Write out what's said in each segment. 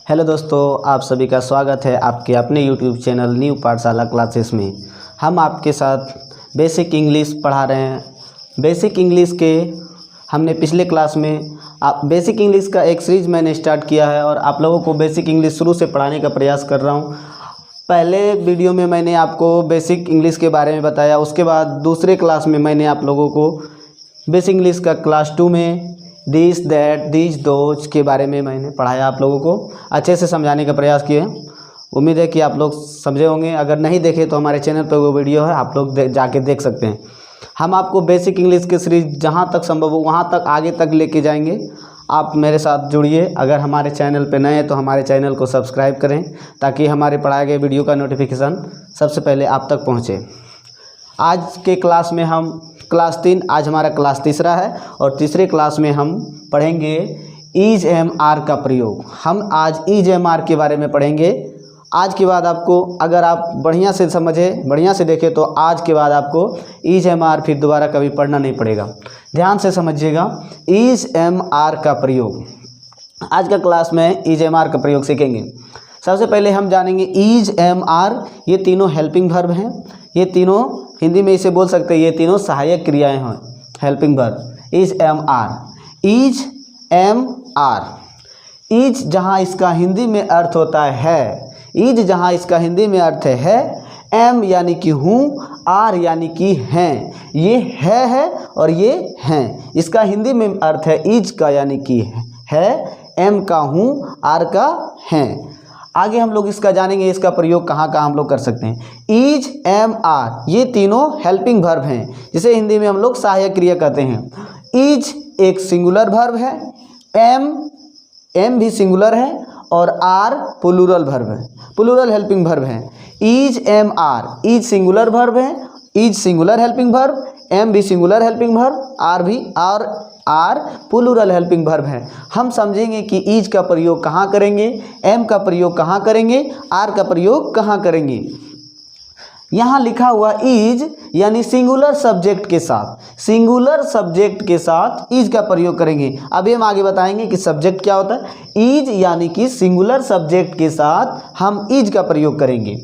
Hello दोस्तों, आप सभी का स्वागत है आपके अपने यूट्यूब चैनल न्यू पाठशाला क्लासेस में। हम आपके साथ बेसिक इंग्लिश पढ़ा रहे हैं। बेसिक इंग्लिश के हमने पिछले क्लास में बेसिक इंग्लिश का एक सीरीज़ मैंने स्टार्ट किया है और आप लोगों को बेसिक इंग्लिश शुरू से पढ़ाने का प्रयास कर रहा हूं। पहले वीडियो में मैंने आपको बेसिक इंग्लिश के बारे में बताया, उसके बाद दूसरे क्लास में मैंने आप लोगों को बेसिक इंग्लिश का क्लास 2 में दिस दैट दिस दोज के बारे में मैंने पढ़ाया। आप लोगों को अच्छे से समझाने का प्रयास किए। उम्मीद है कि आप लोग समझे होंगे। अगर नहीं देखे तो हमारे चैनल पर वो वीडियो है, आप लोग जाके देख सकते हैं। हम आपको बेसिक इंग्लिश के सीरीज जहाँ तक संभव हो वहाँ तक आगे तक लेके जाएंगे। आप मेरे साथ जुड़िए। अगर हमारे चैनल पर नए हैं तो हमारे चैनल को सब्सक्राइब करें ताकि हमारे पढ़ाए गए वीडियो का नोटिफिकेशन सबसे पहले आप तक पहुँचे। आज के क्लास में हम क्लास 3, आज हमारा क्लास तीसरा है और तीसरे क्लास में हम पढ़ेंगे इज एम आर का प्रयोग। हम आज इज एम आर के बारे में पढ़ेंगे। आज के बाद आपको, अगर आप बढ़िया से समझे, बढ़िया से देखें तो आज के बाद आपको इज एम आर फिर दोबारा कभी पढ़ना नहीं पड़ेगा। ध्यान से समझिएगा, इज एम आर का प्रयोग। आज का क्लास में इज एम आर का प्रयोग सीखेंगे। सबसे पहले हम जानेंगे इज एम आर। ये तीनों हेल्पिंग वर्ब हैं। ये तीनों हिंदी में इसे बोल सकते हैं, ये तीनों सहायक क्रियाएं हैं। Helping verb is am are. Is am are. Is जहाँ इसका हिंदी में अर्थ होता है, इज जहाँ इसका हिंदी में अर्थ है, एम यानी कि हूँ, आर यानी कि हैं। ये है और ये हैं। इसका हिंदी में अर्थ है इज का यानी कि है, एम का हूँ, आर का हैं। आगे हम लोग इसका जानेंगे, इसका प्रयोग कहाँ कहाँ हम लोग कर सकते हैं। इज एम आर ये तीनों हेल्पिंग वर्ब हैं, जिसे हिंदी में हम लोग सहायक क्रिया कहते हैं। इज एक सिंगुलर वर्ब है, एम भी सिंगुलर है और आर प्लूरल वर्ब है, प्लूरल हेल्पिंग वर्ब है। Is am are, is singular verb है, is singular helping verb, am भी singular helping verb, are plural helping verb है। हम समझेंगे कि इज का प्रयोग कहाँ करेंगे, एम का प्रयोग कहाँ करेंगे, आर का प्रयोग कहाँ करेंगे। यहाँ लिखा हुआ इज यानी सिंगुलर सब्जेक्ट के साथ, सिंगुलर सब्जेक्ट के साथ इज का प्रयोग करेंगे। अभी हम आगे बताएंगे कि सब्जेक्ट क्या होता है। इज यानी कि सिंगुलर सब्जेक्ट के साथ हम इज का प्रयोग करेंगे।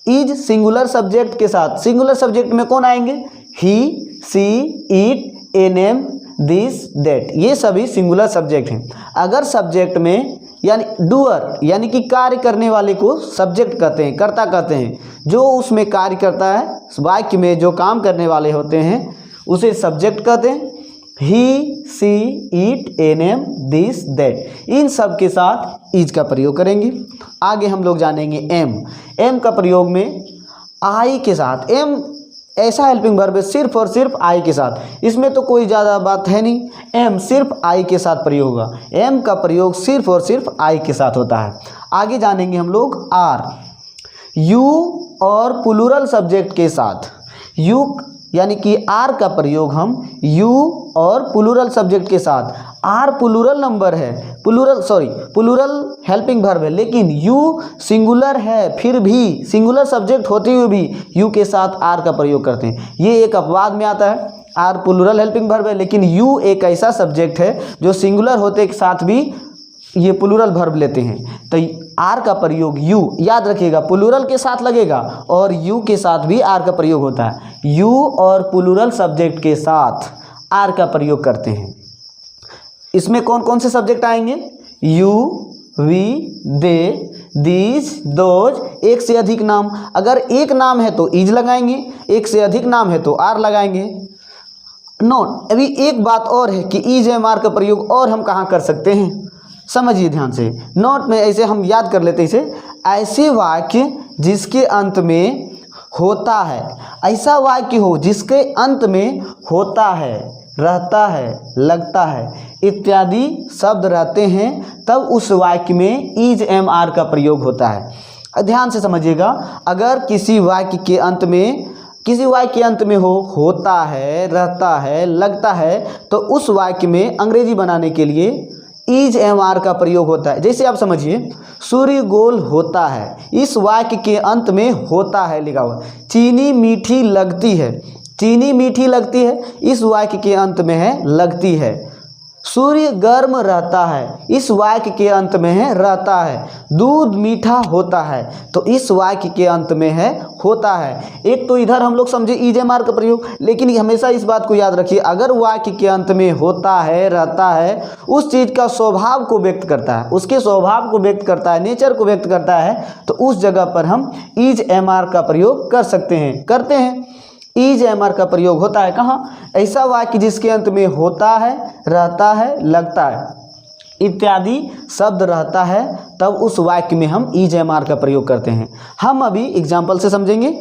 इज सिंगुलर सब्जेक्ट के साथ, सिंगुलर सब्जेक्ट में कौन आएंगे? ही, सी, इट, एनएम, दिस, दैट, ये सभी सिंगुलर सब्जेक्ट हैं। अगर सब्जेक्ट में यानी डूअर यानी कि कार्य करने वाले को सब्जेक्ट कहते हैं, कर्ता कहते हैं। जो उसमें कार्य करता है, वाक्य में जो काम करने वाले होते हैं उसे सब्जेक्ट कहते हैं। ही, सी, इट, एनएम, दिस, दैट, इन सब के साथ इज का प्रयोग करेंगे। आगे हम लोग जानेंगे एम का प्रयोग में आई के साथ। एम ऐसा हेल्पिंग वर्ब है सिर्फ और सिर्फ आई के साथ, इसमें तो कोई ज़्यादा बात है नहीं। एम सिर्फ आई के साथ प्रयोग होगा। एम का प्रयोग सिर्फ और सिर्फ आई के साथ होता है। आगे जानेंगे हम लोग आर। यू और प्लूरल सब्जेक्ट के साथ, यू यानी कि आर का प्रयोग हम यू और प्लूरल सब्जेक्ट के साथ। आर प्लूरल नंबर है, प्लूरल हेल्पिंग वर्ब है, लेकिन यू सिंगुलर है, फिर भी सिंगुलर सब्जेक्ट होते हुए भी यू के साथ आर का प्रयोग करते हैं। ये एक अपवाद में आता है। आर प्लूरल हेल्पिंग वर्ब है, लेकिन यू एक ऐसा सब्जेक्ट है जो सिंगुलर होते के साथ भी ये प्लूरल वर्ब लेते हैं। तो आर का प्रयोग यू, याद रखिएगा, प्लूरल के साथ लगेगा और यू के साथ भी आर का प्रयोग होता है। यू और प्लूरल सब्जेक्ट के साथ आर का प्रयोग करते हैं। इसमें कौन कौन से सब्जेक्ट आएंगे? You, we, they, this, those, एक से अधिक नाम। अगर एक नाम है तो इज लगाएंगे, एक से अधिक नाम है तो आर लगाएंगे। नोट, अभी एक बात और है कि इज एम आर का प्रयोग और हम कहाँ कर सकते हैं, समझिए ध्यान से। नोट में ऐसे हम याद कर लेते हैं इसे। ऐसे वाक्य जिसके अंत में होता है, ऐसा वाक्य हो जिसके अंत में होता है, रहता है, लगता है इत्यादि शब्द रहते हैं, तब उस वाक्य में इज एम आर का प्रयोग होता है। ध्यान से समझिएगा, अगर किसी वाक्य के अंत में होता है, रहता है, लगता है, तो उस वाक्य में अंग्रेजी बनाने के लिए इज एम आर का प्रयोग होता है। जैसे आप समझिए, सूर्य गोल होता है, इस वाक्य के अंत में होता है लिखा हुआ। चीनी मीठी लगती है, चीनी मीठी लगती है, इस वाक्य के अंत में है लगती है। सूर्य गर्म रहता है, इस वाक्य के अंत में है रहता है। दूध मीठा होता है, तो इस वाक्य के अंत में है होता है। एक तो इधर हम लोग समझे इज एम आर का प्रयोग, लेकिन हमेशा इस बात को याद रखिए, अगर वाक्य के अंत में होता है रहता है उस चीज़ का स्वभाव को व्यक्त करता है, उसके स्वभाव को व्यक्त करता है, नेचर को व्यक्त करता है, तो उस जगह पर हम इज एम आर का प्रयोग कर सकते हैं, करते हैं। इज एम आर का प्रयोग होता है कहाँ? ऐसा वाक्य जिसके अंत में होता है, रहता है, लगता है इत्यादि शब्द रहता है, तब उस वाक्य में हम इज एम आर का प्रयोग करते हैं। हम अभी एग्जाम्पल से समझेंगे।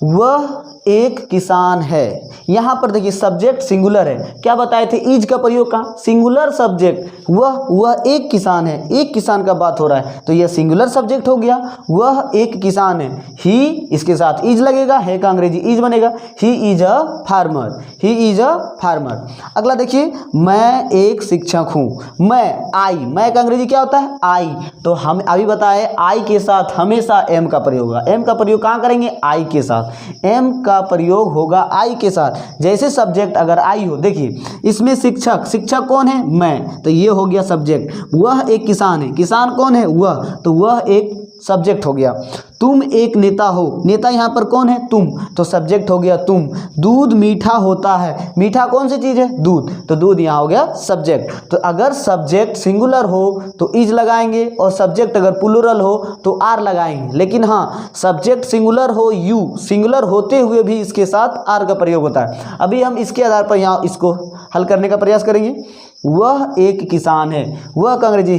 वह एक किसान है, यहाँ पर देखिए सब्जेक्ट सिंगुलर है। क्या बताए थे? इज का प्रयोग कहाँ? Singular subject. वह एक किसान है, एक किसान का बात हो रहा है, तो यह सिंगुलर सब्जेक्ट हो गया। वह एक किसान है, ही इसके साथ इज लगेगा, है का अंग्रेजी इज बनेगा। He is a farmer, he is a farmer. अगला देखिए, मैं एक शिक्षक हूँ। मैं का अंग्रेजी क्या होता है? आई। तो हम अभी बताए आई के साथ हमेशा एम का प्रयोग होगा। एम का प्रयोग कहाँ करेंगे? आई के साथ। एम का प्रयोग होगा आई के साथ। जैसे सब्जेक्ट अगर आई हो, देखिए इसमें शिक्षक कौन है? मैं, तो ये हो गया सब्जेक्ट। वह एक किसान है, किसान कौन है? वह, तो वह एक सब्जेक्ट हो गया। तुम एक नेता हो, नेता यहाँ पर कौन है? तुम, तो सब्जेक्ट हो गया तुम। दूध मीठा होता है, मीठा कौन सी चीज़ है? दूध, तो दूध यहाँ हो गया सब्जेक्ट। तो अगर सब्जेक्ट सिंगुलर हो तो इज लगाएंगे, और सब्जेक्ट अगर प्लूरल हो तो आर लगाएंगे। लेकिन हाँ, सब्जेक्ट सिंगुलर हो, यू, सिंगुलर होते हुए भी इसके साथ आर का प्रयोग होता है। अभी हम इसके आधार पर यहाँ इसको हल करने का प्रयास करेंगे। वह एक किसान है, वह का अंग्रेजी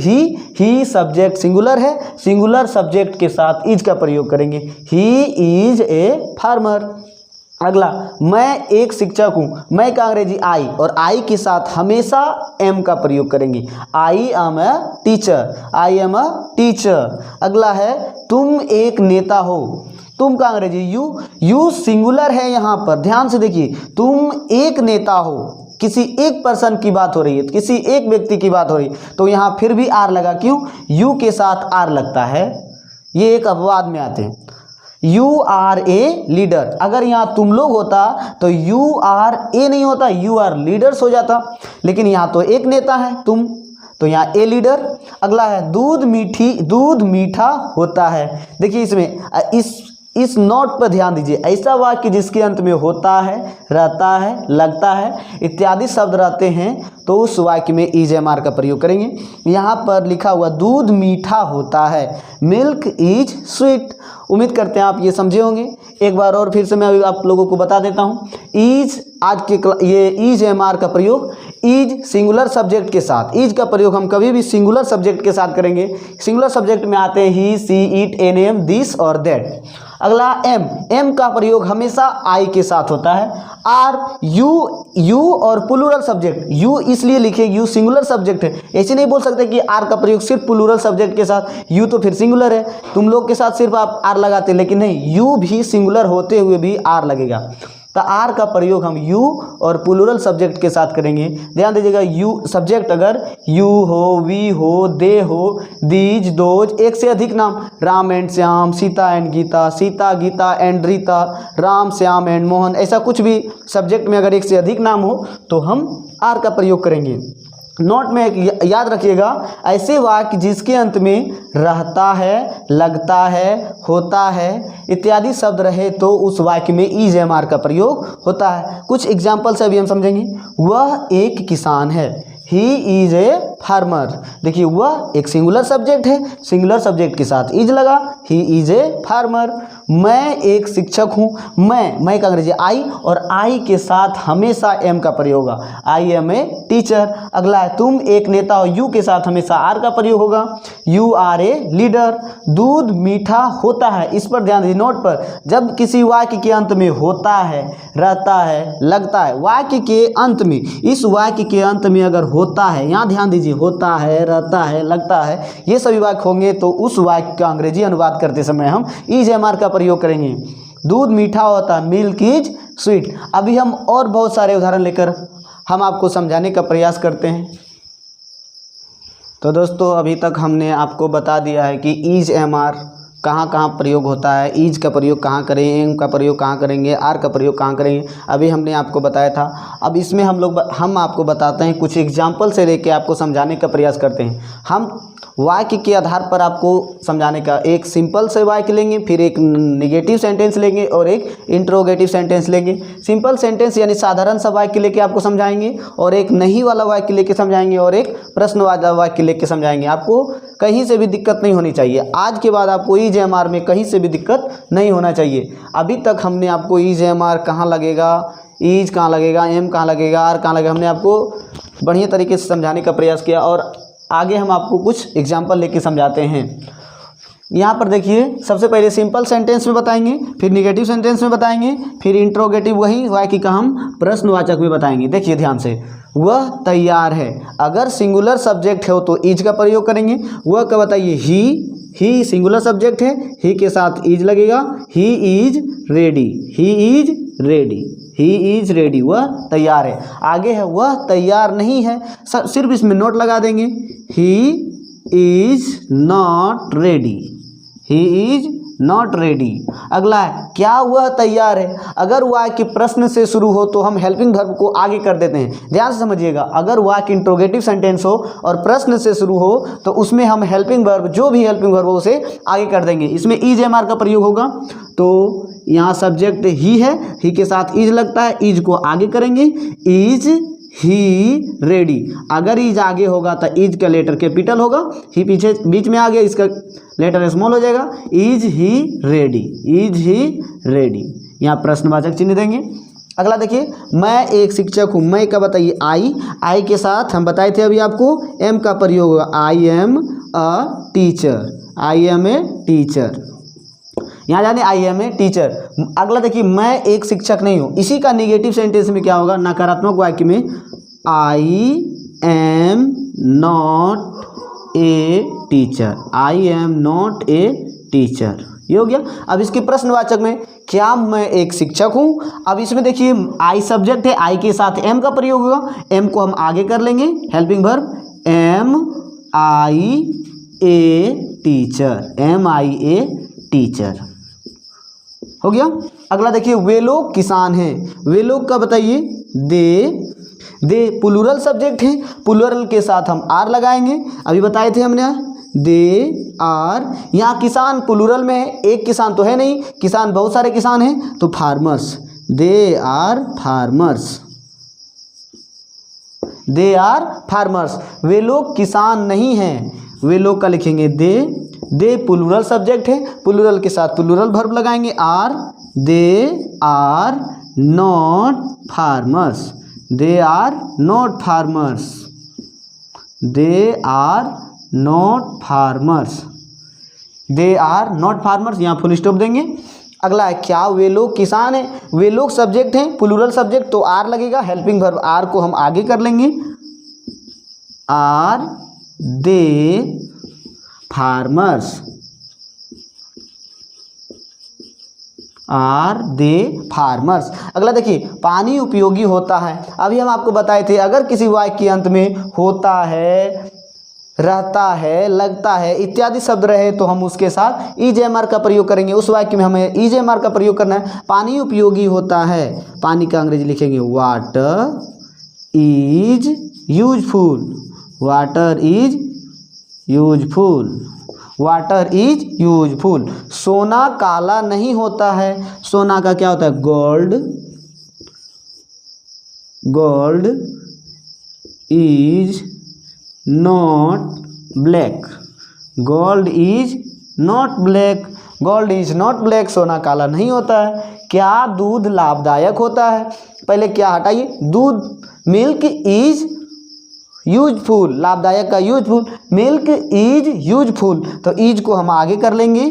ही सब्जेक्ट सिंगुलर है, सिंगुलर सब्जेक्ट के साथ इज का प्रयोग करेंगे। He is a farmer. अगला, मैं एक शिक्षक हूँ। मैं का अंग्रेजी आई, और आई के साथ हमेशा एम का प्रयोग करेंगे। आई am a teacher, I am a teacher. अगला है, तुम एक नेता हो। तुम का अंग्रेजी यू सिंगुलर है यहाँ पर, ध्यान से देखिए। तुम एक नेता हो, किसी एक पर्सन की बात हो रही है, किसी एक व्यक्ति की बात हो रही है, तो यहाँ फिर भी आर लगा। क्यों? यू के साथ आर लगता है, ये एक अपवाद में आते हैं। यू आर ए लीडर, अगर यहाँ तुम लोग होता तो यू आर ए नहीं होता, यू आर लीडर्स हो जाता, लेकिन यहाँ तो एक नेता है तुम, तो यहाँ ए लीडर। अगला है, दूध मीठा होता है। देखिए इसमें इस नोट पर ध्यान दीजिए। ऐसा वाक्य जिसके अंत में होता है, रहता है, लगता है इत्यादि शब्द रहते हैं, तो उस वाक्य में इज एम आर का प्रयोग करेंगे। यहाँ पर लिखा हुआ दूध मीठा होता है, मिल्क इज स्वीट। उम्मीद करते हैं आप ये समझे होंगे। एक बार और फिर से मैं आप लोगों को बता देता हूँ। इज, आज के ये इज एम आर का प्रयोग इज सिंगुलर सब्जेक्ट के साथ, इज का प्रयोग हम कभी भी सिंगुलर सब्जेक्ट के साथ करेंगे। सिंगुलर सब्जेक्ट में आते हैं ही, सी, इट, एन, एम, दिस और दैट। अगला एम का प्रयोग हमेशा आई के साथ होता है। आर, यू और प्लूरल सब्जेक्ट, यू इसलिए लिखे, यू सिंगुलर सब्जेक्ट है। ऐसे नहीं बोल सकते कि आर का प्रयोग सिर्फ प्लूरल सब्जेक्ट के साथ, यू तो फिर सिंगुलर है, तुम लोग के साथ सिर्फ आप आर लगाते, लेकिन नहीं, यू भी सिंगुलर होते हुए भी आर लगेगा। तो आर का प्रयोग हम यू और प्लूरल सब्जेक्ट के साथ करेंगे। ध्यान दीजिएगा, यू सब्जेक्ट अगर यू हो, वी हो, दे हो, दीज, दोज, एक से अधिक नाम, Ram and Shyam, Sita and Gita, Sita, Gita and Rita, Ram, Shyam and Mohan, ऐसा कुछ भी सब्जेक्ट में अगर एक से अधिक नाम हो तो हम आर का प्रयोग करेंगे। नोट में एक याद रखिएगा, ऐसे वाक्य जिसके अंत में रहता है, लगता है, होता है इत्यादि शब्द रहे तो उस वाक्य में इज एम आर का प्रयोग होता है। कुछ एग्जाम्पल से अभी हम समझेंगे। वह एक किसान है, ही इज ए फार्मर। देखिए वह एक सिंगुलर सब्जेक्ट है, सिंगुलर सब्जेक्ट के साथ इज लगा, ही इज ए फार्मर। मैं एक शिक्षक हूँ। मैं का अंग्रेजी आई, और आई के साथ हमेशा एम का प्रयोग होगा, आई एम ए टीचर। अगला है, तुम एक नेता हो, यू के साथ हमेशा आर का प्रयोग होगा, यू आर ए लीडर। दूध मीठा होता है, इस पर ध्यान दीजिए। नोट पर जब किसी वाक्य के अंत में होता है, रहता है, लगता है, वाक्य के अंत में, इस वाक्य के अंत में अगर होता है, यहाँ ध्यान दीजिए, होता है, रहता है, लगता है, ये सभी वाक्य होंगे तो उस वाक्य का अंग्रेजी अनुवाद करते समय हम इज एम आर का प्रयोग करेंगे। दूध मीठा होता है, मिल्क इज स्वीट। अभी हम और बहुत सारे उदाहरण लेकर हम आपको समझाने का प्रयास करते हैं। तो दोस्तों, अभी तक हमने आपको बता दिया है कि इज एम आर कहाँ कहाँ प्रयोग होता है, ईज का प्रयोग कहाँ करें, एम का प्रयोग कहाँ करेंगे, आर का प्रयोग कहाँ करेंगे, अभी हमने आपको बताया था। अब इसमें हम आपको बताते हैं, कुछ एग्जाम्पल से लेके आपको समझाने का प्रयास करते हैं। हम वाक्य के आधार पर आपको समझाने का, एक सिंपल से वाक्य लेंगे, फिर एक नेगेटिव सेंटेंस लेंगे और एक इंट्रोगेटिव सेंटेंस लेंगे। सिंपल सेंटेंस यानी साधारण सा वाक्य लेके आपको समझाएंगे, और एक नहीं वाला वाक्य लेके समझाएंगे, और एक प्रश्न वाला वाक्य लेके समझाएंगे। आपको कहीं से भी दिक्कत नहीं होनी चाहिए। आज के बाद आपको EJMR में कहीं से भी दिक्कत नहीं होना चाहिए। अभी तक हमने आपको EJMR कहाँ लगेगा, ईज कहाँ लगेगा, एम कहाँ लगेगा, आर कहाँ लगेगा, हमने आपको बढ़िया तरीके से समझाने का प्रयास किया, और आगे हम आपको कुछ एग्जाम्पल लेके समझाते हैं। यहाँ पर देखिए, सबसे पहले सिंपल सेंटेंस में बताएंगे, फिर निगेटिव सेंटेंस में बताएंगे, फिर इंट्रोगेटिव वही वाक्य का हम प्रश्नवाचक में बताएंगे। देखिए ध्यान से, वह तैयार है। अगर सिंगुलर सब्जेक्ट हो तो ईज का प्रयोग करेंगे। वह का बताइए, ही सिंगुलर सब्जेक्ट है, ही के साथ ईज लगेगा। He is ready, he is ready, he is ready, वह तैयार है। आगे है, वह तैयार नहीं है, सिर्फ इसमें नोट लगा देंगे, he is not ready, he is not ready. अगला है, क्या वह तैयार है। अगर वाक्य प्रश्न से शुरू हो तो हम हेल्पिंग वर्ब को आगे कर देते हैं। ध्यान से समझिएगा, अगर वाक्य इंट्रोगेटिव सेंटेंस हो और प्रश्न से शुरू हो तो उसमें हम हेल्पिंग वर्ब, जो भी हेल्पिंग वर्ब हो उसे आगे कर देंगे। इसमें EJMR का प्रयोग होगा। तो यहाँ सब्जेक्ट ही है, ही के साथ ईज लगता है, ईज को आगे करेंगे, ईज ही रेडी। अगर ईज आगे होगा तो ईज का लेटर कैपिटल होगा, ही पीछे बीच में आ गया, इसका लेटर स्मॉल हो जाएगा। Is he ready, is he ready, यहाँ प्रश्नवाचक चिन्ह देंगे। अगला देखिए, मैं एक शिक्षक हूँ। मैं का बताइए, आई के साथ हम बताए थे अभी आपको एम का प्रयोग होगा, I am a teacher, I am a teacher. यहाँ जाने आई एम ए टीचर। अगला देखिए, मैं एक शिक्षक नहीं हूँ। इसी का निगेटिव सेंटेंस में क्या होगा, नकारात्मक वाक्य में, I am not a teacher, I am not a teacher, ये हो गया। अब इसके प्रश्नवाचक में, क्या मैं एक शिक्षक हूँ। अब इसमें देखिए, आई सब्जेक्ट है, आई के साथ एम का प्रयोग होगा, एम को हम आगे कर लेंगे, helping verb, am I a teacher, am I a teacher, हो गया। अगला देखिए, वे लोग किसान हैं। वे लोग का बताइए, दे प्लूरल सब्जेक्ट है, प्लूरल के साथ हम आर लगाएंगे। अभी बताए थे हमने, दे आर। यहाँ किसान प्लूरल में है, एक किसान तो है नहीं, किसान बहुत सारे किसान हैं, तो farmers, they are farmers, they are farmers. वे लोग किसान नहीं हैं, वे लोग का लिखेंगे दे प्लूरल सब्जेक्ट है, प्लूरल के साथ प्लूरल वर्ब लगाएंगे are, they are not farmers, they are not farmers, they are not farmers, they are not farmers, यहाँ फुल स्टॉप देंगे। अगला है, क्या वे लोग किसान हैं। वे लोग सब्जेक्ट हैं, प्लूरल सब्जेक्ट, तो आर लगेगा, हेल्पिंग वर्ब आर को हम आगे कर लेंगे, are they farmers, are they farmers. अगला देखिए, पानी उपयोगी होता है। अभी हम आपको बताए थे, अगर किसी वाक्य के अंत में होता है, रहता है, लगता है इत्यादि शब्द रहे तो हम उसके साथ EJMR का प्रयोग करेंगे। उस वाक्य में हमें EJMR का प्रयोग करना है। पानी उपयोगी होता है, पानी का अंग्रेजी लिखेंगे water is useful, water is useful, water is useful. सोना काला नहीं होता है। सोना का क्या होता है, gold, gold is not black, gold is not black, gold is not black, सोना काला नहीं होता है। क्या दूध लाभदायक होता है। पहले क्या हटाइए, दूध, मिल्क इज यूजफुल, लाभदायक का यूजफुल, मिल्क इज यूजफुल, तो इज को हम आगे कर लेंगे।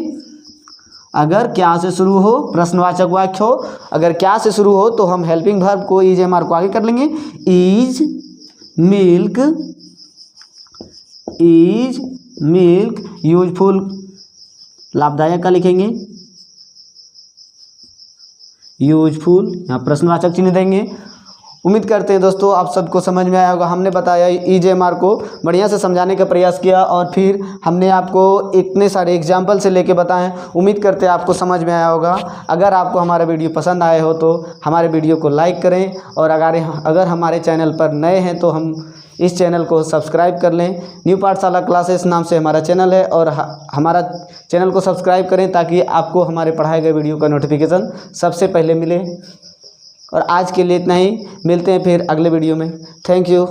अगर क्या से शुरू हो, प्रश्नवाचक वाक्य हो, अगर क्या से शुरू हो तो हम हेल्पिंग वर्ब को EJMR को आगे कर लेंगे। Is milk, is milk useful, लाभदायक का लिखेंगे यूजफुल, यहाँ प्रश्नवाचक चिन्ह देंगे। उम्मीद करते हैं दोस्तों आप सबको समझ में आया होगा। हमने बताया EJMR को बढ़िया से समझाने का प्रयास किया और फिर हमने आपको इतने सारे एग्जाम्पल से लेके बताएं। उम्मीद करते हैं आपको समझ में आया होगा। अगर आपको हमारा वीडियो पसंद आए हो तो हमारे वीडियो को लाइक करें और अगर हमारे चैनल पर नए हैं तो हम इस चैनल को सब्सक्राइब कर लें। न्यू पाठशाला क्लासेस नाम से हमारा चैनल है और हमारा चैनल को सब्सक्राइब करें ताकि आपको हमारे पढ़ाए गए वीडियो का नोटिफिकेशन सबसे पहले मिले। और आज के लिए इतना ही, मिलते हैं फिर अगले वीडियो में। Thank you.